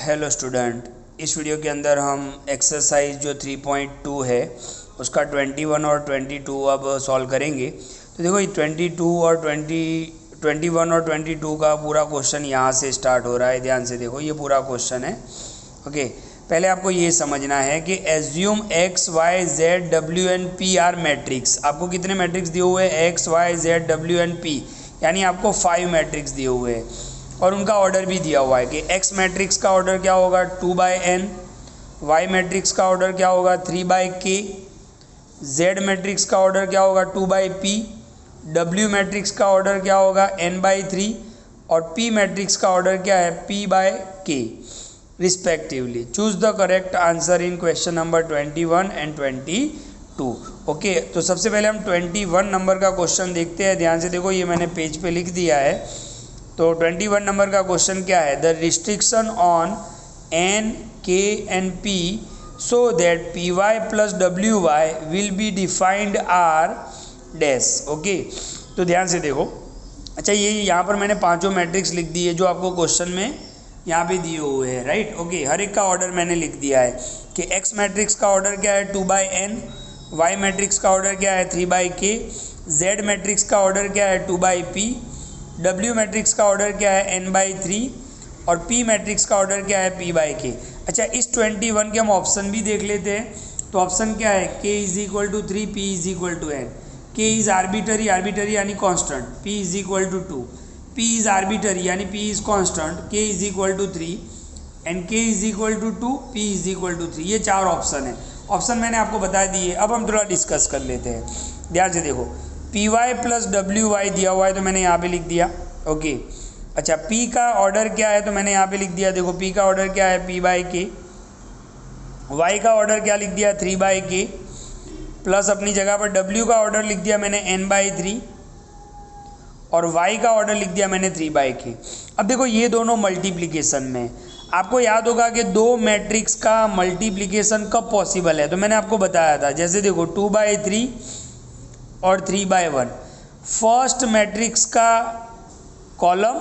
Hello student, इस video के अंदर हम एक्सरसाइज जो 3.2 है उसका 21 और 22 अब सॉल्व करेंगे। तो देखो ये 21 और 22 का पूरा क्वेश्चन यहाँ से स्टार्ट हो रहा है। ध्यान से देखो, ये पूरा क्वेश्चन है। ओके, पहले आपको ये समझना है कि assume X Y Z W N P are matrix. आपको कितने मैट्रिक्स दिए हुए हैं? X Y Z W N P, यानी आपको 5 मैट्रिक्स दिए हुए हैं और उनका ऑर्डर भी दिया हुआ है कि एक्स मैट्रिक्स का ऑर्डर क्या होगा 2/n, वाई मैट्रिक्स का ऑर्डर क्या होगा 3/k, जेड मैट्रिक्स का ऑर्डर क्या होगा 2/p, डब्ल्यू मैट्रिक्स का ऑर्डर क्या होगा n/3 और p मैट्रिक्स का ऑर्डर क्या है p/k respectively. Choose the correct answer in question number 21 and 22। Okay, तो सबसे पहले हम 21 नंबर का क्वेश्चन देखते हैं। ध्यान से देखो, ये मैंने पेज पे लिख दिया है। तो 21 नंबर का क्वेश्चन क्या है? The restriction on n, k and p so that py plus wy will be defined are dash। Okay, तो ध्यान से देखो। अच्छा, ये यहाँ पर मैंने पांचों मैट्रिक्स लिख दी है जो आपको क्वेश्चन में यहाँ पे दिए हुए हैं, राइट। ओके, हर एक का ऑर्डर मैंने लिख दिया है कि x मैट्रिक्स का ऑर्डर क्या है 2/n, y मैट्रिक्स का ऑर्डर क्या है 3/k, z मैट्रिक्स का ऑर्डर क्या है 2/p, W मैट्रिक्स का ऑर्डर क्या है n/3 और P मैट्रिक्स का ऑर्डर क्या है p/k। अच्छा, इस 21 के हम ऑप्शन भी देख लेते हैं। तो ऑप्शन क्या है? k = 3, p = n। k is arbitrary यानी constant, p = 2, p is arbitrary यानी p is constant, k = 3 and k = 2, p = 3। ये चार ऑप्शन है। ऑप्शन मैंने आपको बता दिए। अब हम थोड़ा डिस्कस कर लेते हैं। ध्यान से देखो, py प्लस wy दिया हुआ है तो मैंने यहाँ पे लिख दिया। ओके, अच्छा, p का ऑर्डर क्या है तो मैंने यहाँ पे लिख दिया। देखो, p का ऑर्डर क्या है p/k, y का ऑर्डर क्या लिख दिया 3/k, प्लस अपनी जगह पर w का ऑर्डर लिख दिया मैंने n/3 और y का ऑर्डर लिख दिया मैंने 3/k। अब देखो, ये दोनों मल्टीप्लिकेशन में आपको याद होगा कि दो मैट्रिक्स का मल्टीप्लिकेशन कब पॉसिबल है। तो मैंने आपको बताया था, जैसे देखो 2/3 और 3/1, फर्स्ट मैट्रिक्स का कॉलम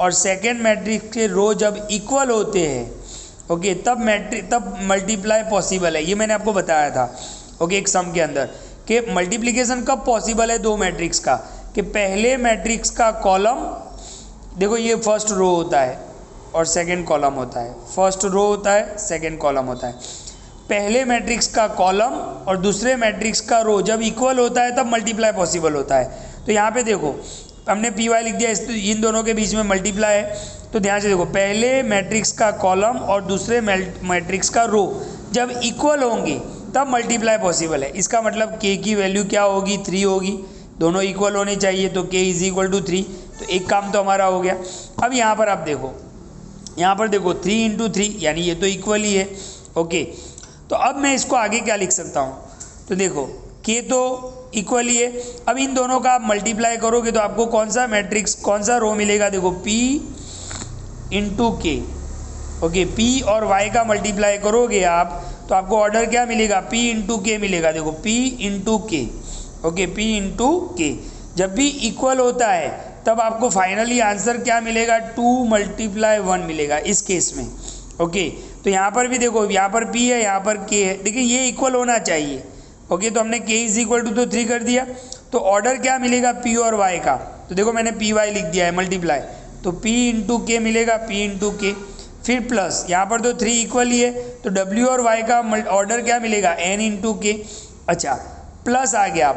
और सेकेंड मैट्रिक्स के रो जब इक्वल होते हैं, ओके, तब मल्टीप्लाई पॉसिबल है। ये मैंने आपको बताया था, ओके, एक सम के अंदर कि मल्टीप्लिकेशन कब पॉसिबल है दो मैट्रिक्स का, कि पहले मैट्रिक्स का कॉलम, देखो ये फर्स्ट रो होता है और सेकेंड कॉलम होता है, फर्स्ट रो होता है सेकेंड कॉलम होता है। पहले मैट्रिक्स का कॉलम और दूसरे मैट्रिक्स का रो जब इक्वल होता है तब मल्टीप्लाई पॉसिबल होता है। तो यहाँ पे देखो, हमने पी वाई लिख दिया, इन दोनों के बीच में मल्टीप्लाई है। तो ध्यान से देखो, पहले मैट्रिक्स का कॉलम और दूसरे मैट्रिक्स का रो जब इक्वल होंगे तब मल्टीप्लाई पॉसिबल है। इसका मतलब k की वैल्यू क्या होगी 3 होगी, दोनों इक्वल होने चाहिए, तो k = 3। तो एक काम तो हमारा हो गया। अब यहाँ पर आप देखो, यहाँ पर देखो 3 × 3 यानी ये तो इक्वल ही है। ओके, तो अब मैं इसको आगे क्या लिख सकता हूँ? तो देखो, k तो इक्वल ही है। अब इन दोनों का आप मल्टीप्लाई करोगे तो आपको कौन सा मैट्रिक्स, कौन सा रो मिलेगा? देखो p × k। ओके, p और y का मल्टीप्लाई करोगे आप तो आपको ऑर्डर क्या मिलेगा? p × k मिलेगा। देखो, p × k। Okay, p × k जब भी इक्वल होता है तब आपको फाइनली आंसर क्या मिलेगा? 2 × 1 मिलेगा इस केस में। ओके, तो यहाँ पर भी देखो, यहाँ पर p है, यहाँ पर k है। देखिए, ये इक्वल होना चाहिए। ओके, तो हमने k = 3 कर दिया, तो ऑर्डर क्या मिलेगा p और y का? तो देखो, मैंने py लिख दिया है मल्टीप्लाई, तो p × k मिलेगा, p × k, फिर प्लस यहाँ पर तो 3 इक्वल ही है, तो w और y का ऑर्डर क्या मिलेगा? n × k। अच्छा, प्लस आ गया।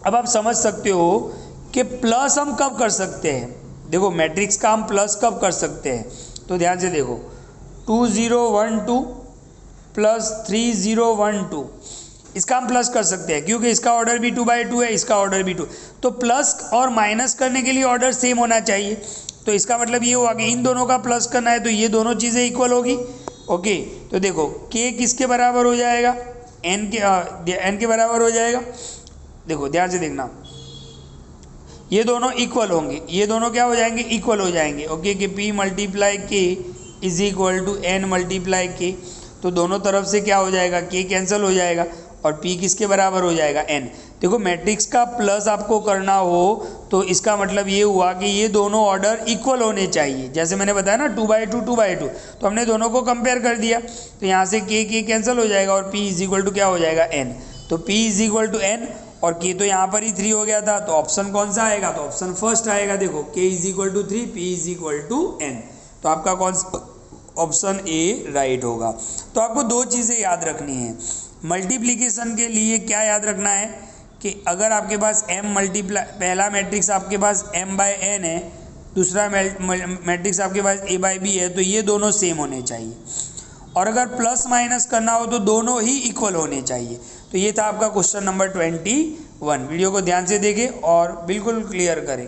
अब आप समझ सकते हो कि प्लस हम कब कर सकते हैं। देखो, मैट्रिक्स का हम प्लस कब कर सकते हैं? तो ध्यान से देखो, 2 0 1 2 प्लस 3 0 1 2, इसका हम प्लस कर सकते हैं क्योंकि इसका ऑर्डर भी 2/2 है, इसका ऑर्डर भी 2। तो प्लस और माइनस करने के लिए ऑर्डर सेम होना चाहिए। तो इसका मतलब ये हुआ कि इन दोनों का प्लस करना है तो ये दोनों चीज़ें इक्वल होगी। ओके, तो देखो, k किसके बराबर हो जाएगा? n के बराबर हो जाएगा। देखो, ध्यान से देखना, ये दोनों इक्वल होंगे, ये दोनों क्या हो जाएंगे? इक्वल हो जाएंगे। ओके, कि p × k = n × k। तो दोनों तरफ से क्या हो जाएगा? k कैंसिल हो जाएगा और p किसके बराबर हो जाएगा? n। देखो मैट्रिक्स का प्लस आपको करना हो तो इसका मतलब ये हुआ कि ये दोनों ऑर्डर इक्वल होने चाहिए। जैसे मैंने बताया ना 2/2 2/2, तो हमने दोनों को कंपेयर कर दिया, तो यहाँ से के कैंसिल हो जाएगा और p इज इक्वल टू क्या हो जाएगा n। तो p is equal to n और k तो यहाँ पर ही 3 हो गया था, तो ऑप्शन कौन सा आएगा, तो ऑप्शन फर्स्ट आएगा। देखो k is equal to 3, p is equal to n, तो आपका कौन सा ऑप्शन ए राइट होगा। तो आपको दो चीज़ें याद रखनी है। मल्टीप्लिकेशन के लिए क्या याद रखना है कि अगर आपके पास m मल्टीप्लाई, पहला मैट्रिक्स आपके पास m/n है, दूसरा मैट्रिक्स आपके पास a/b है, तो ये दोनों सेम होने चाहिए। और अगर प्लस माइनस करना हो तो दोनों ही इक्वल होने चाहिए। तो ये था आपका क्वेश्चन नंबर 21। वीडियो को ध्यान से देखें और बिल्कुल क्लियर करें।